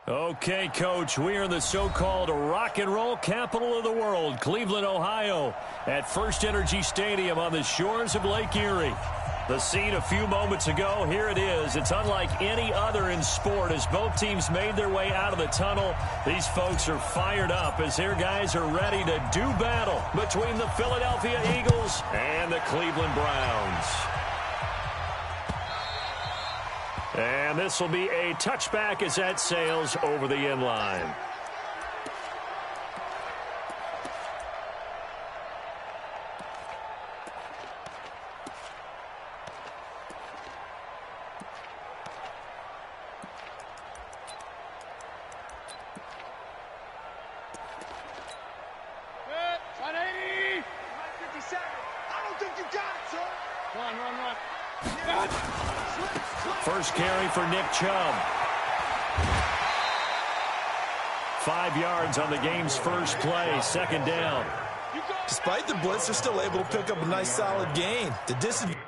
Okay, Coach, we are in the so-called rock and roll capital of the world, Cleveland, Ohio, at First Energy Stadium on the shores of Lake Erie. The scene a few moments ago, here it is. It's unlike any other in sport as both teams made their way out of the tunnel. These folks are fired up as their guys are ready to do battle between the Philadelphia Eagles and the Cleveland Browns. And this will be a touchback as that sails over the end line. First carry for Nick Chubb. 5 yards on the game's first play, second down. Despite the blitz, they're still able to pick up a nice solid gain. The disadvantage.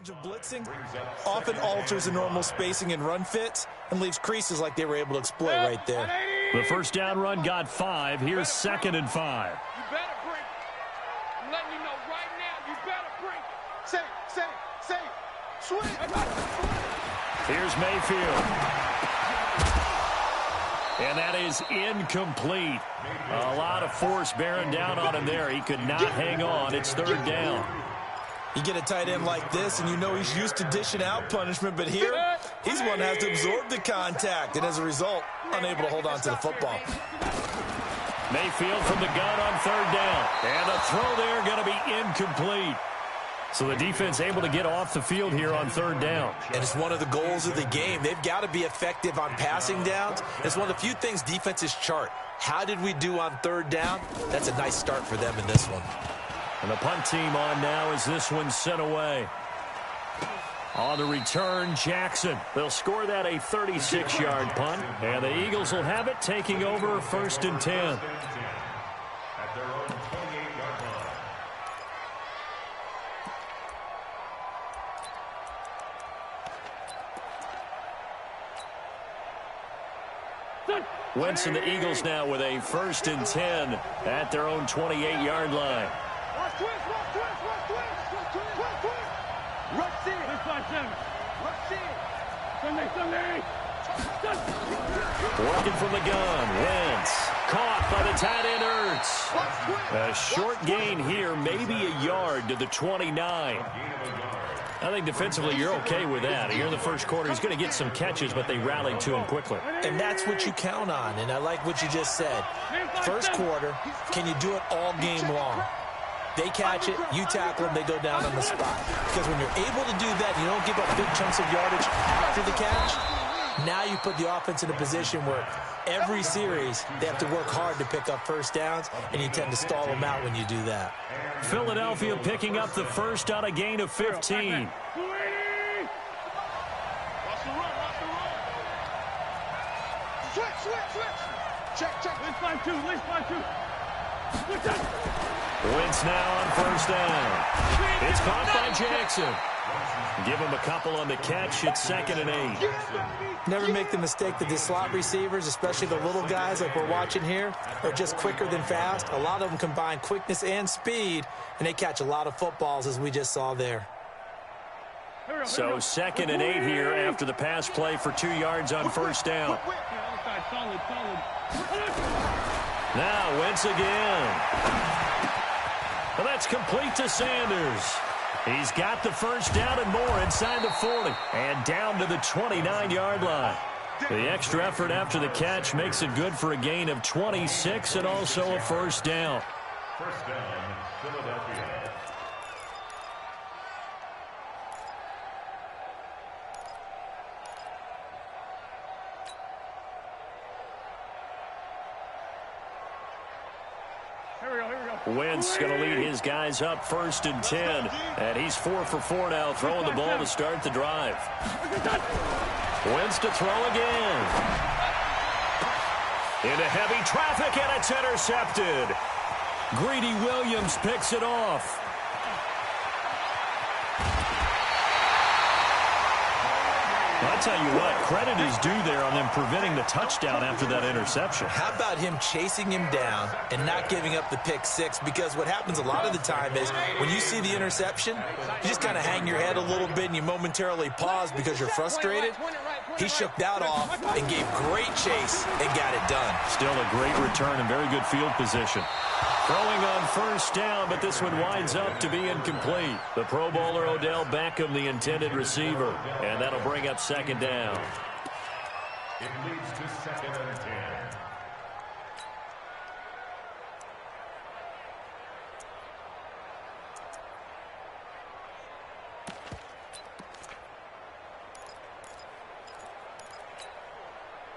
Of blitzing often alters the normal spacing and run fits and leaves creases like they were able to exploit right there. The first down run got 5. Here's 2nd and 5. You better bring it. I'm letting you know right now, you better bring it. Say it. Swing. Here's Mayfield. And that is incomplete. A lot of force bearing down on him there. He could not hang on. It's 3rd down. You get a tight end like this, and you know he's used to dishing out punishment, but here, he's one that has to absorb the contact, and as a result, unable to hold on to the football. Mayfield from the gun on 3rd down. And the throw there going to be incomplete. So the defense able to get off the field here on 3rd down. And it's one of the goals of the game. They've got to be effective on passing downs. It's one of the few things defenses chart. How did we do on 3rd down? That's a nice start for them in this one. And the punt team on now as this one's sent away. On the return, Jackson. They'll score that a 36-yard punt. And the Eagles will have it, taking over 1st and 10. Wentz and the Eagles now with a 1st and 10 at their own 28-yard line. Working from the gun, Wentz. Caught by the tight end, Ertz. A short gain here, maybe a yard to the 29. I think defensively you're okay with that. Here in the first quarter, he's going to get some catches, but they rallied to him quickly. And that's what you count on, and I like what you just said. First quarter, can you do it all game long? They catch it, you tackle them, they go down on the spot. Because when you're able to do that, you don't give up big chunks of yardage after the catch. Now you put the offense in a position where every series they have to work hard to pick up first downs, and you tend to stall them out when you do that. Philadelphia picking up the first on a gain of 15. Wentz now on 1st down. It's caught by Jackson. Give him a couple on the catch. It's 2nd and 8. Never make the mistake that the slot receivers, especially the little guys like we're watching here, are just quicker than fast. A lot of them combine quickness and speed, and they catch a lot of footballs, as we just saw there. So 2nd and 8 here after the pass play for 2 yards on 1st down. Now Wentz again. Well, that's complete to Sanders. He's got the first down and more inside the 40 and down to the 29-yard line. The extra effort after the catch makes it good for a gain of 26 and also a first down. First down, Philadelphia. Wentz going to lead his guys up 1st and 10. And he's 4 for 4 now, throwing the ball to start the drive. Wentz to throw again. Into heavy traffic, and it's intercepted. Greedy Williams picks it off. I'll tell you what, credit is due there on them preventing the touchdown after that interception. How about him chasing him down and not giving up the pick six? Because what happens a lot of the time is when you see the interception, you just kind of hang your head a little bit and you momentarily pause because you're frustrated. He shook that off and gave great chase and got it done. Still a great return and very good field position. Throwing on 1st down, but this one winds up to be incomplete. The Pro Bowler Odell Beckham, the intended receiver, and that'll bring up 2nd down. It leads to 2nd and 10.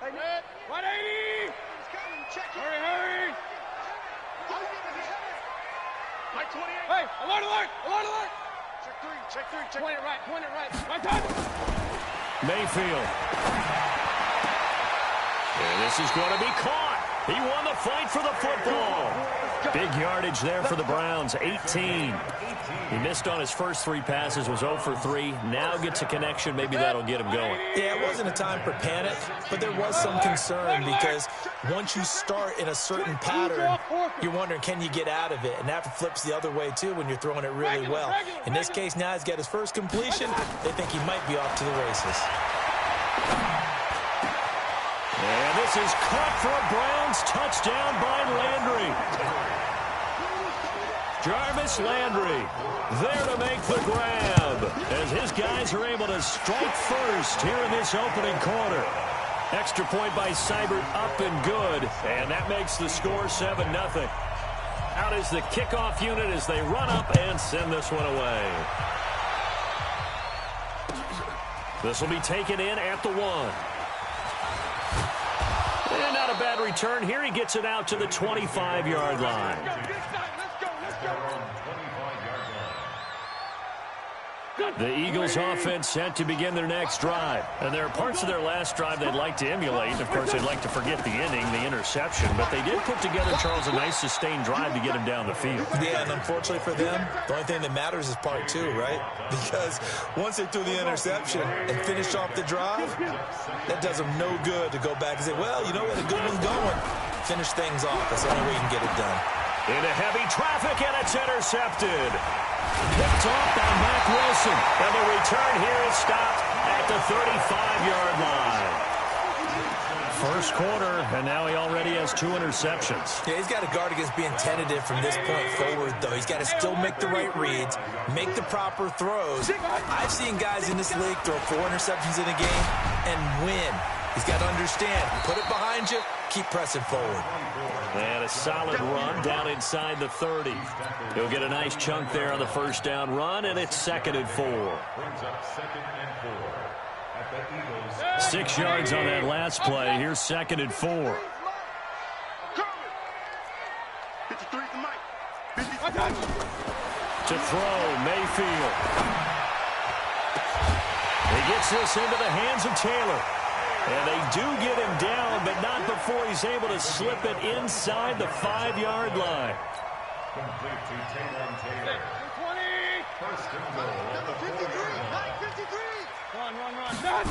Hey, 180! Hurry, hurry! Like 28. Hey, alert, alert, alert, alert! Check 3, check 20 right, 20 right. Right time! Mayfield. And this is going to be caught. He won the fight for the football. Big yardage there for the Browns, 18. He missed on his first 3 passes, was 0 for 3. Now gets a connection. Maybe that'll get him going. Yeah, it wasn't a time for panic, but there was some concern because once you start in a certain pattern, you're wondering, can you get out of it? And that flips the other way, too, when you're throwing it really well. In this case, now he's got his first completion. They think he might be off to the races. And this is caught for a Browns touchdown by Landry. Jarvis Landry there to make the grab as his guys are able to strike first here in this opening quarter. Extra point by Seibert, up and good, and that makes the score 7-0. Out is the kickoff unit as they run up and send this one away. This will be taken in at the 1. And not a bad return here. He gets it out to the 25-yard line. The Eagles offense set to begin their next drive. And there are parts of their last drive they'd like to emulate. Of course, they'd like to forget the ending, the interception. But they did put together, Charles, a nice sustained drive to get him down the field. Yeah, and unfortunately for them, the only thing that matters is part 2, right? Because once they threw the interception and finished off the drive, that does them no good to go back and say, well, you know what, a good one's going. Finish things off. That's the only way you can get it done. Into heavy traffic, and it's intercepted. Picked off by Mack Wilson. And the return here is stopped at the 35-yard line. First quarter, and now he already has 2 interceptions. Yeah, he's got to guard against being tentative from this point forward, though. He's got to still make the right reads, make the proper throws. I've seen guys in this league throw 4 interceptions in a game and win. He's got to understand, put it behind you, keep pressing forward. And a solid run down inside the 30. He'll get a nice chunk there on the first down run, and it's 2nd and 4. 6 yards on that last play. Here's 2nd and 4. To throw, Mayfield. He gets this into the hands of Taylor. And they do get him down, but not before he's able to slip it inside the 5-yard line. Complete to Taylor. First and goal at the 4-yard line. Run.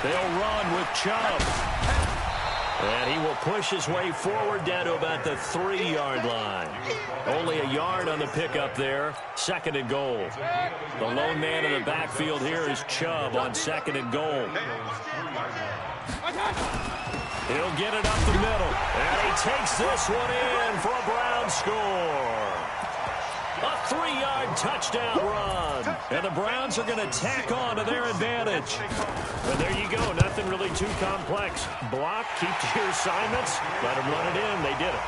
They'll run with Chubb. And he will push his way forward down to about the 3-yard line. Only a yard on the pickup there. 2nd and goal. The lone man in the backfield here is Chubb on 2nd and goal. He'll get it up the middle. And he takes this one in for a Brown score. A 3-yard touchdown run. And the Browns are going to tack on to their advantage. And there you go. Nothing really too complex. Block, keep to your assignments, let them run it in. They did it.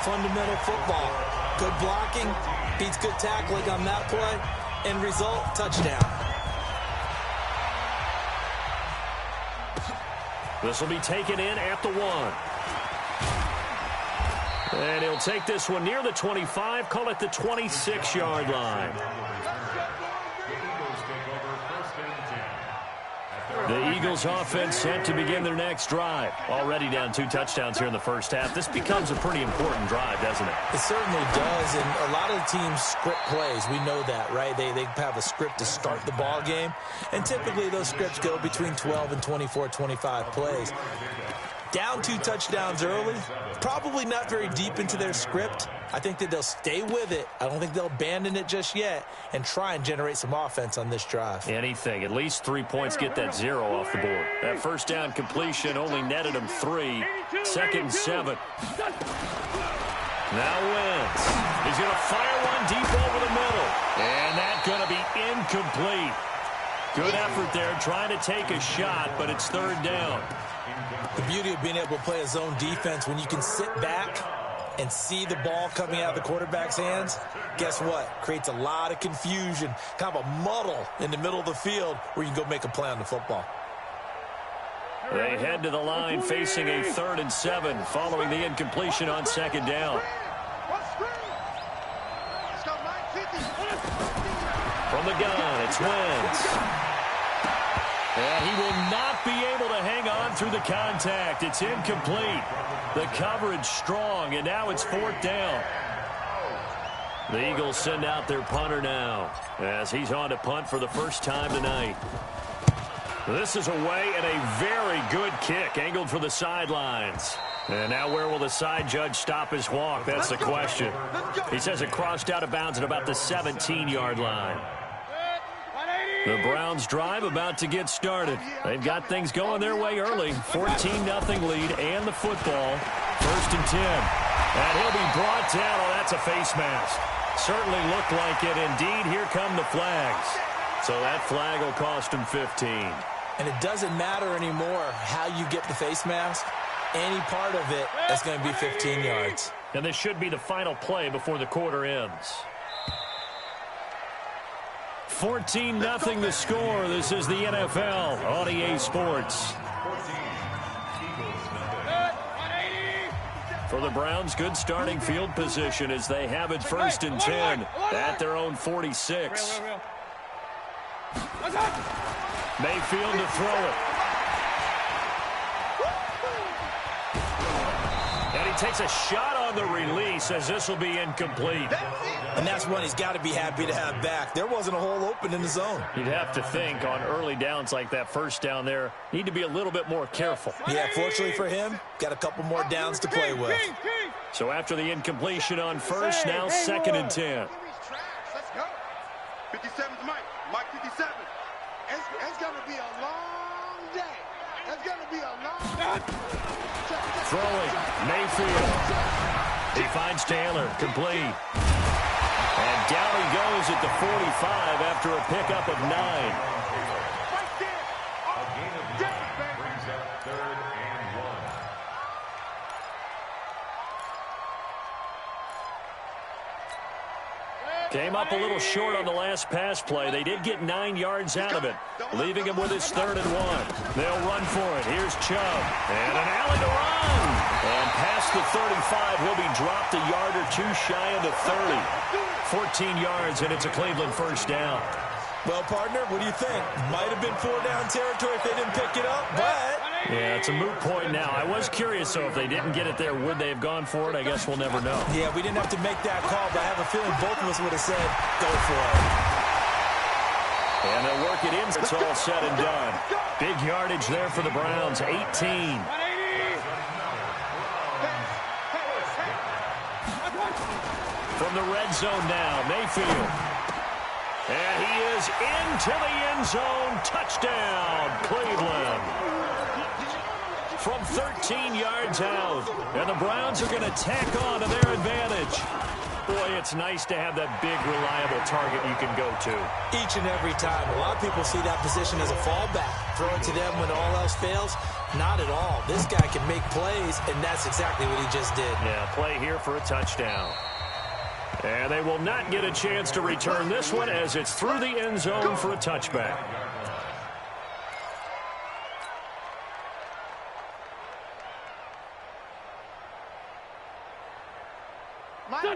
Fundamental football. Good blocking beats good tackling on that play. End result, touchdown. This will be taken in at the 1. And he'll take this one near the 25, call it the 26-yard line. The Eagles offense set to begin their next drive. Already down 2 touchdowns here in the first half. This becomes a pretty important drive, doesn't it? It certainly does, and a lot of the teams script plays. We know that, right? They have a script to start the ball game, and typically those scripts go between 12 and 24, 25 plays. Down 2 touchdowns early, probably not very deep into their script. I think that they'll stay with it. I don't think they'll abandon it just yet and try and generate some offense on this drive. Anything. At least 3 points, get that 0 off the board. That first down completion only netted them 3. 2nd and 7. Now Wentz. He's going to fire one deep over the middle. And that's going to be incomplete. Good effort there trying to take a shot, but it's 3rd down. The beauty of being able to play a zone defense, when you can sit back and see the ball coming out of the quarterback's hands, guess what? Creates a lot of confusion, kind of a muddle in the middle of the field where you can go make a play on the football. They head to the line facing a 3rd and 7 following the incompletion on 2nd down. From the gun, it's Wentz. And he will not be able to hang on through the contact. It's incomplete. The coverage strong, and now it's 4th down. The Eagles send out their punter now as he's on to punt for the first time tonight. This is away and a very good kick angled for the sidelines. And now where will the side judge stop his walk? That's the question. He says it crossed out of bounds at about the 17-yard line. The Browns drive about to get started. They've got things going their way early. 14-0 lead and the football. 1st and 10. And he'll be brought down. Oh, that's a face mask. Certainly looked like it. Indeed, here come the flags. So that flag will cost him 15. And it doesn't matter anymore how you get the face mask. Any part of it is going to be 15 yards. And this should be the final play before the quarter ends. 14-0 the score. This is the NFL on EA Sports. For the Browns, good starting field position as they have it 1st and 10 at their own 46. Mayfield to throw it. And he takes a shot on the release as this will be incomplete. And that's one he's got to be happy to have back. There wasn't a hole open in the zone. You'd have to think on early downs like that first down there, need to be a little bit more careful. Yeah, fortunately for him, got a couple more downs to play with. So after the incompletion on 1st, now 2nd and 10. Let's go. 57's Mike. Mike 57. It's going to be a long day. It's going to be a long day. Throwing, Mayfield. He finds Taylor, complete. And down he goes at the 45 after a pickup of 9. Right there. A gain of 9 brings up 3rd and 1. Came up a little short on the last pass play. They did get 9 yards out of it, leaving him with his 3rd and 1. They'll run for it. Here's Chubb. And an alley to run. And past the 35, he'll be dropped a yard or 2 shy of the 30. 14 yards, and it's a Cleveland 1st down. Well, partner, what do you think? Might have been 4-down territory if they didn't pick it up, but... Yeah, it's a moot point now. I was curious, so if they didn't get it there, would they have gone for it? I guess we'll never know. Yeah, we didn't have to make that call, but I have a feeling both of us would have said, go for it. And they'll work it in. It's all said and done. Big yardage there for the Browns, 18. From the red zone now, Mayfield. And he is into the end zone. Touchdown, Cleveland. From 13 yards out. And the Browns are going to tack on to their advantage. Boy, it's nice to have that big, reliable target you can go to. Each and every time. A lot of people see that position as a fallback. Throw it to them when all else fails. Not at all. This guy can make plays, and that's exactly what he just did. Yeah, play here for a touchdown. And they will not get a chance to return this one as it's through the end zone for a touchback.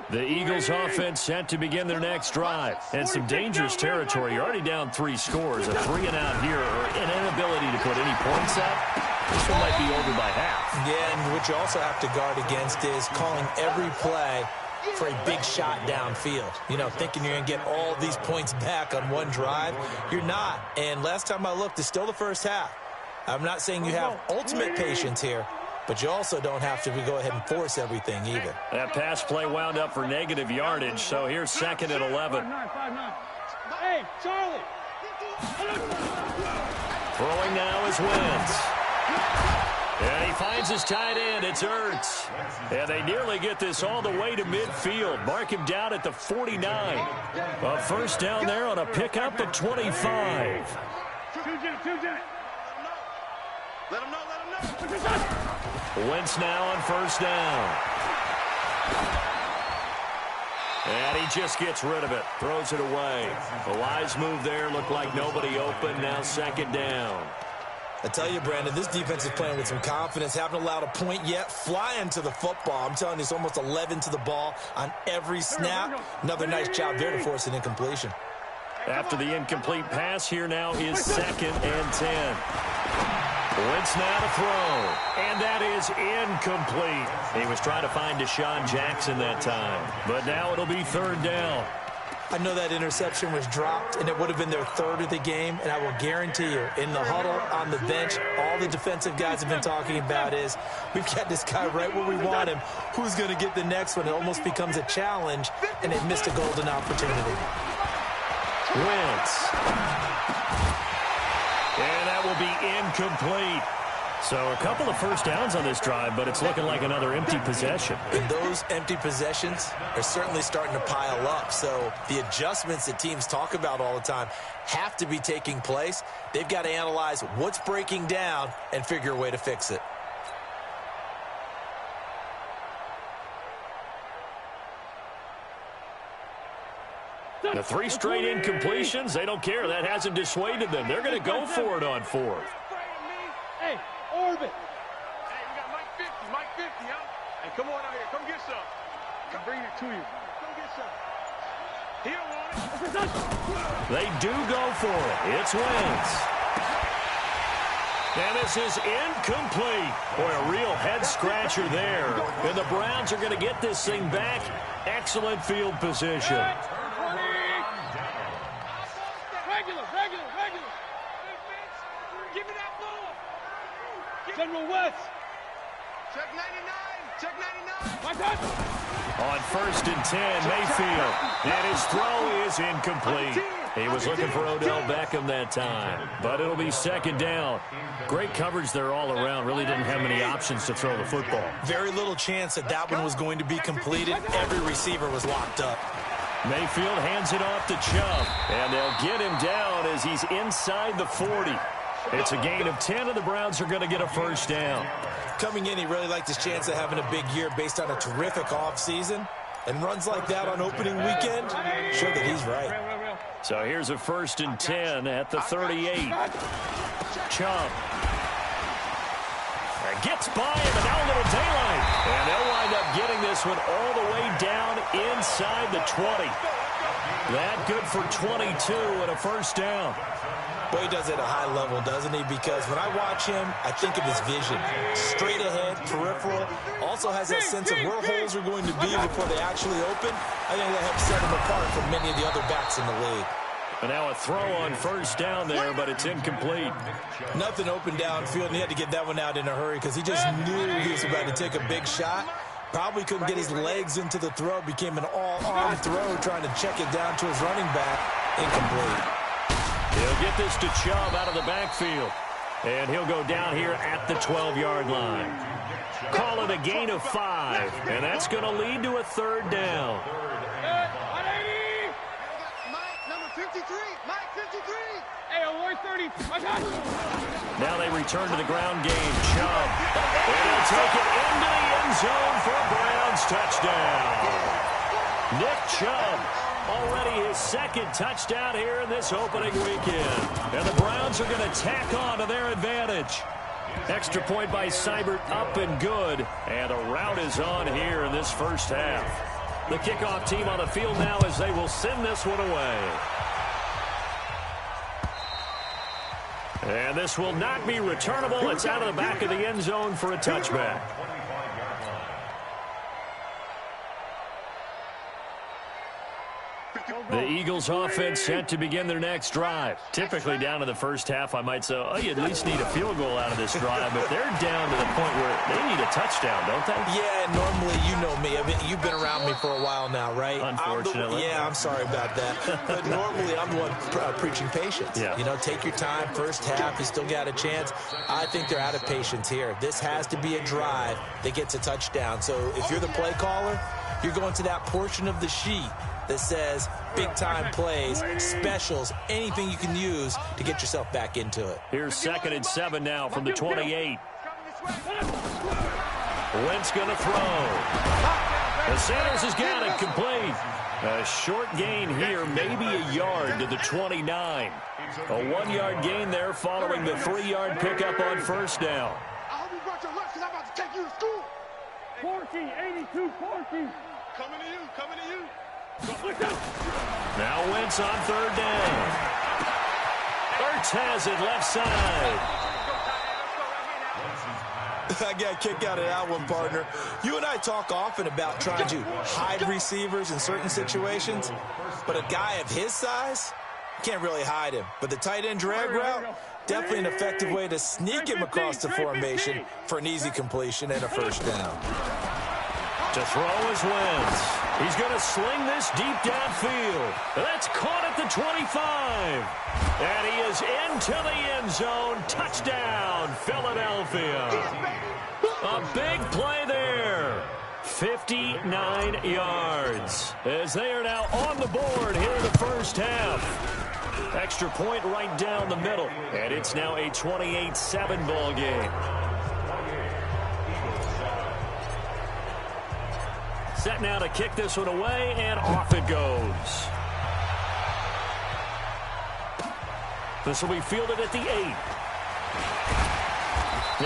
The Eagles offense set to begin their next drive. And some dangerous territory. You're already down 3 scores. A 3-and-out here, or an inability to put any points up. This one might be over by half. Yeah, and what you also have to guard against is calling every play for a big shot downfield. You know, thinking you're going to get all these points back on one drive. You're not. And last time I looked, it's still the first half. I'm not saying you have ultimate patience here, but you also don't have to go ahead and force everything either. That pass play wound up for negative yardage, so here's 2nd and 11. Hey, Charlie! Throwing now is Wentz. And he finds his tight end. It's Ertz. And they nearly get this all the way to midfield. Mark him down at the 49. A first down there on a pickup at 25. Let him know. Wentz now on first down. And he just gets rid of it. Throws it away. The wise move there. Looked like nobody open. Now 2nd down. I tell you, Brandon, this defense is playing with some confidence. Haven't allowed a point yet. Flying to the football. I'm telling you, it's almost 11 to the ball on every snap. Another nice job there to force an incompletion. After the incomplete pass, here now is 2nd and 10. Wentz now to throw. And that is incomplete. He was trying to find Deshaun Jackson that time. But now it'll be 3rd down. I know that interception was dropped, and it would have been their 3rd of the game, and I will guarantee you, in the huddle, on the bench, all the defensive guys have been talking about is, we've got this guy right where we want him. Who's going to get the next one? It almost becomes a challenge, and they missed a golden opportunity. Wentz. And that will be incomplete. So a couple of first downs on this drive, but it's looking like another empty possession. And those empty possessions are certainly starting to pile up. So the adjustments that teams talk about all the time have to be taking place. They've got to analyze what's breaking down and figure a way to fix it. The 3 straight incompletions, they don't care. That hasn't dissuaded them. They're going to go for it on 4th. Hey, Orbit. Hey, we got Mike 50, Mike 50, huh? Hey, come on out here. Come get some. I'm bringing it to you. Come get some. He don't want it. They do go for it. It's Wentz. And this is incomplete. Boy, a real head-scratcher there. And the Browns are going to get this thing back. Excellent field position. Regular. Give me that ball. General West. Check 99. Check 99. My God. On 1st and 10, Mayfield. And his throw is incomplete. He was looking for Odell Beckham that time. But it'll be 2nd down. Great coverage there all around. Really didn't have many options to throw the football. Very little chance that that one was going to be completed. Every receiver was locked up. Mayfield hands it off to Chubb. And they'll get him down as he's inside the 40. It's a gain of 10, and the Browns are going to get a first down. Coming in, he really liked his chance of having a big year based on a terrific offseason. And runs like that on opening weekend, show that he's right. So here's a 1st and 10 at the 38. Chubb. Gets by him, and now a little daylight. And they'll wind up getting this one all the way down inside the 20. That good for 22 and a first down. Boy, he does it at a high level, doesn't he? Because when I watch him, I think of his vision. Straight ahead, peripheral. Also has that sense of where holes are going to be before they actually open. I think that helps set him apart from many of the other backs in the league. And now a throw on first down there, but it's incomplete. Nothing open downfield, and he had to get that one out in a hurry because he just knew he was about to take a big shot. Probably couldn't get his legs into the throw. Became an all-arm throw, trying to check it down to his running back. Incomplete. He'll get this to Chubb out of the backfield. And he'll go down here at the 12-yard line. Call it a gain of 5. And that's going to lead to a 3rd down. Mike, number 53. Mike, 53. Hey, Lloyd 30. I got you. Now they return to the ground game. Chubb. And he'll take it into the end zone for a Browns touchdown. Nick Chubb. Already his 2nd touchdown here in this opening weekend. And the Browns are going to tack on to their advantage. Extra point by Seibert, up and good. And the route is on here in this first half. The kickoff team on the field now as they will send this one away. And this will not be returnable. It's out of the back of the end zone for a touchback. The Eagles offense set to begin their next drive. Typically down to the first half, I might say, oh, you at least need a field goal out of this drive. But they're down to the point where they need a touchdown, don't they? Yeah, normally, you know me. You've been around me for a while now, right? Unfortunately. I'm sorry about that. But normally, I'm the one preaching patience. Yeah. You know, take your time. First half, you still got a chance. I think they're out of patience here. This has to be a drive that gets a touchdown. So if you're the play caller, you're going to that portion of the sheet that says big-time plays, specials, anything you can use to get yourself back into it. Here's 2nd and 7 now from the 28. Wentz going to throw. The Sanders has got it complete. A short gain here, maybe a yard to the 29. A 1-yard gain there following the 3-yard pickup on first down. I hope you brought your lunch because I'm about to take you to school. 14, 82, 14. Coming to you, coming to you. Now Wentz on 3rd down. Ertz has it left side. I got a kick out of that one, partner. You and I talk often about trying to hide receivers in certain situations, but a guy of his size, can't really hide him. But the tight end drag route, definitely an effective way to sneak him across the formation for an easy completion and a first down. To throw is Wentz. He's going to sling this deep downfield. That's caught at the 25. And he is into the end zone. Touchdown, Philadelphia. A big play there. 59 yards. As they are now on the board here in the first half. Extra point right down the middle. And it's now a 28-7 ball game. Set now to kick this one away, and off it goes. This will be fielded at the 8.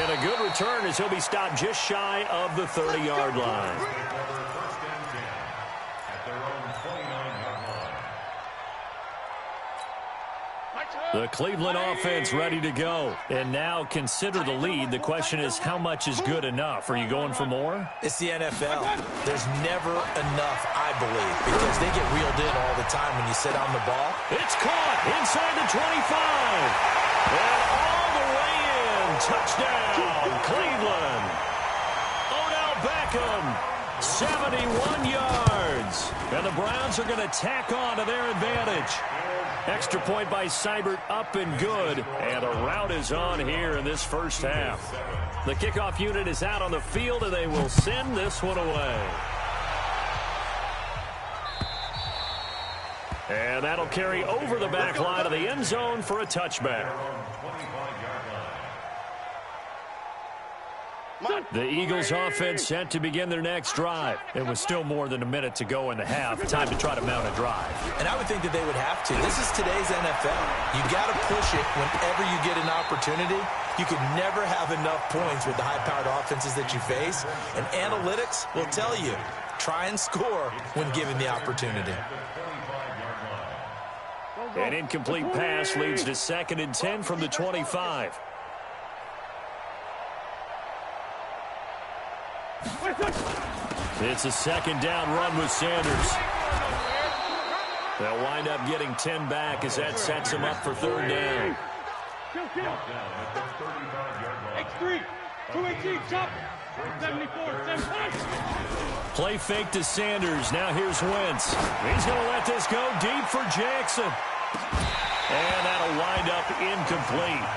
And a good return as he'll be stopped just shy of the 30-yard line. The Cleveland offense ready to go. And now consider the lead. The question is, how much is good enough? Are you going for more? It's the NFL. There's never enough, I believe, because they get reeled in all the time when you sit on the ball. It's caught inside the 25. And all the way in. Touchdown, Cleveland. Odell Beckham, 71 yards. And the Browns are going to tack on to their advantage. Extra point by Seibert, up and good. And a rout is on here in this first half. The kickoff unit is out on the field, and they will send this one away. And that'll carry over the back line of the end zone for a touchback. The Eagles offense set to begin their next drive. It was still more than a minute to go in the half. Time to try to mount a drive. And I would think that they would have to. This is today's NFL. You got to push it whenever you get an opportunity. You can never have enough points with the high-powered offenses that you face. And analytics will tell you, try and score when given the opportunity. An incomplete pass leads to 2nd and 10 from the 25. It's a 2nd down run with Sanders. They'll wind up getting 10 back as that sets them up for 3rd down. X3, 218, chop. 74, 75. Play fake to Sanders. Now here's Wentz. He's going to let this go deep for Jackson. And that'll wind up incomplete.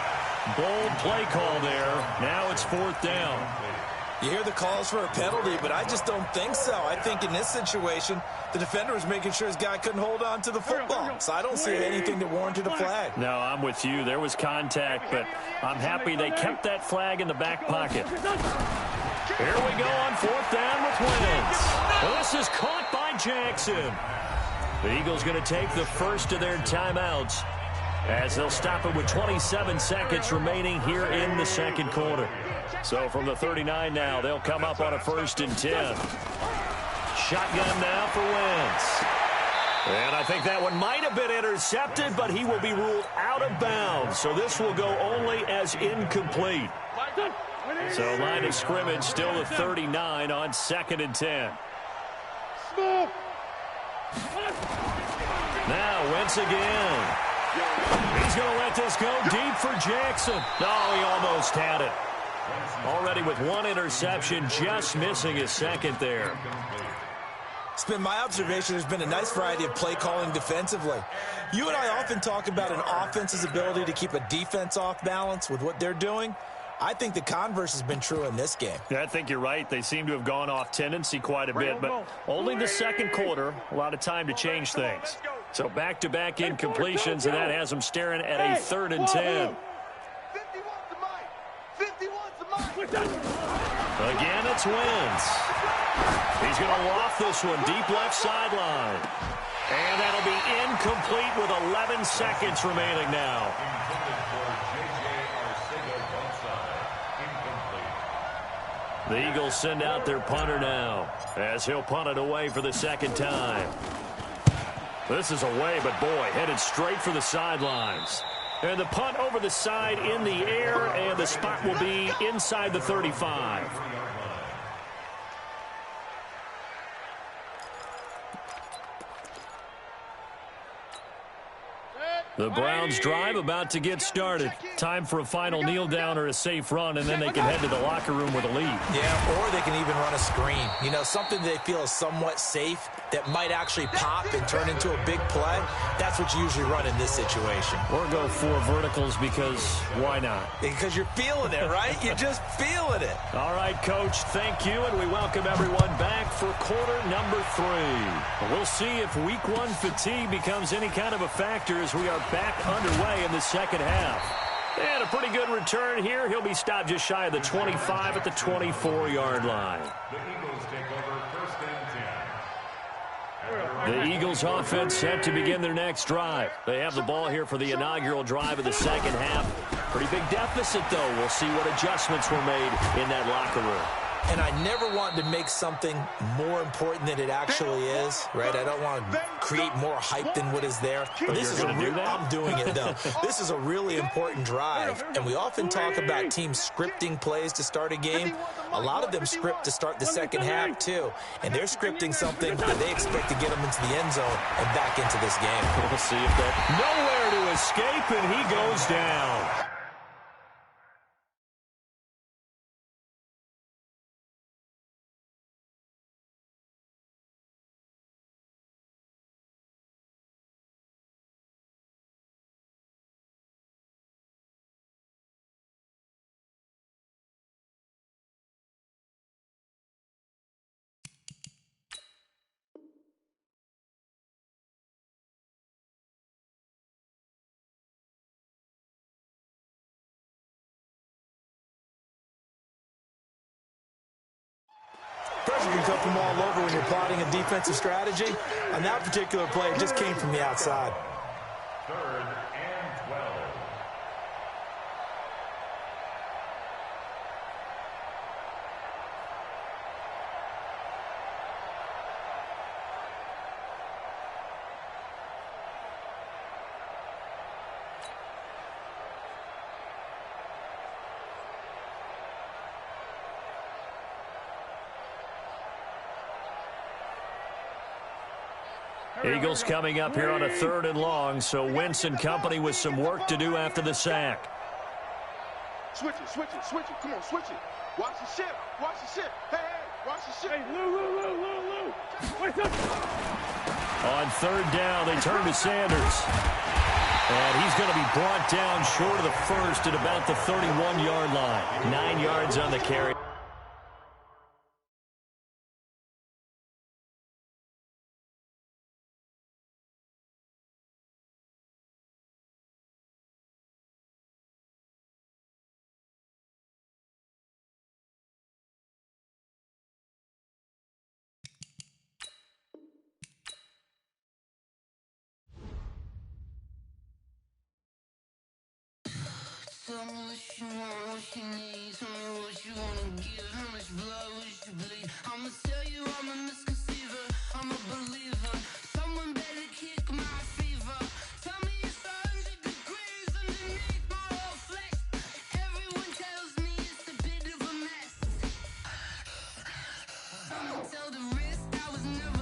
Bold play call there. Now it's 4th down. You hear the calls for a penalty, but I just don't think so. I think in this situation, the defender was making sure his guy couldn't hold on to the football. So I don't see anything that warranted a flag. No, I'm with you. There was contact, but I'm happy they kept that flag in the back pocket. Here we go on 4th down with Wentz. Well, this is caught by Jackson. The Eagles going to take the first of their timeouts as they'll stop it with 27 seconds remaining here in the 2nd quarter. So from the 39 now, they'll come up on a 1st and 10. Shotgun now for Wentz. And I think that one might have been intercepted, but he will be ruled out of bounds. So this will go only as incomplete. So line of scrimmage still the 39 on 2nd and 10. Now Wentz again. He's going to let this go deep for Jackson. Oh, he almost had it. Already with one interception, just missing his second there. It's been my observation there's been a nice variety of play calling defensively. You and I often talk about an offense's ability to keep a defense off balance with what they're doing. I think the converse has been true in this game. Yeah, I think you're right. They seem to have gone off tendency quite a bit, but only the second quarter, a lot of time to change things. So back-to-back incompletions, and that has them staring at a 3rd and 10. Again, it's Wentz. He's going to loft this one deep left sideline. And that'll be incomplete with 11 seconds remaining now. The Eagles send out their punter now as he'll punt it away for the second time. This is away, but boy, headed straight for the sidelines. And the punt over the side in the air, and the spot will be inside the 35. The Browns drive about to get started. Time for a final kneel down or a safe run, and then they can head to the locker room with a lead. Yeah, or they can even run a screen. You know, something they feel is somewhat safe that might actually pop and turn into a big play. That's what you usually run in this situation. Or go 4 verticals because why not? Because you're feeling it, right? You're just feeling it. All right, Coach, thank you, and we welcome everyone back for quarter number 3. We'll see if week 1 fatigue becomes any kind of a factor as we are back underway in the second half. And a pretty good return here. He'll be stopped just shy of the 25 at the 24-yard line. The Eagles take over 1st and 10. The Eagles offense set to begin their next drive. They have the ball here for the inaugural drive of the second half. Pretty big deficit, though. We'll see what adjustments were made in that locker room. And I never want to make something more important than it actually is, right? I don't want to create more hype than what is there. But this is I'm doing it, though. This is a really important drive. And we often talk about teams scripting plays to start a game. A lot of them script to start the second half, too. And they're scripting something that they expect to get them into the end zone and back into this game. We'll see if that nowhere to escape, and he goes down. Pressure can come from all over when you're plotting a defensive strategy. On that particular play, it just came from the outside. 3rd and 12. Eagles coming up here on a 3rd and long, so Wentz and company with some work to do after the sack. Switch it, switch it, switch it. Come on, switch it. Watch the ship, watch the ship. Hey, hey, watch the ship. Hey, Lou. Wait up. On 3rd down, they turn to Sanders. And he's going to be brought down short of the first at about the 31-yard line. 9 yards on the carry. Tell me what you want, what you need. Tell me what you wanna give. How much blood would you bleed? I'ma tell you I'm a misconceived. Tell the wrist I was never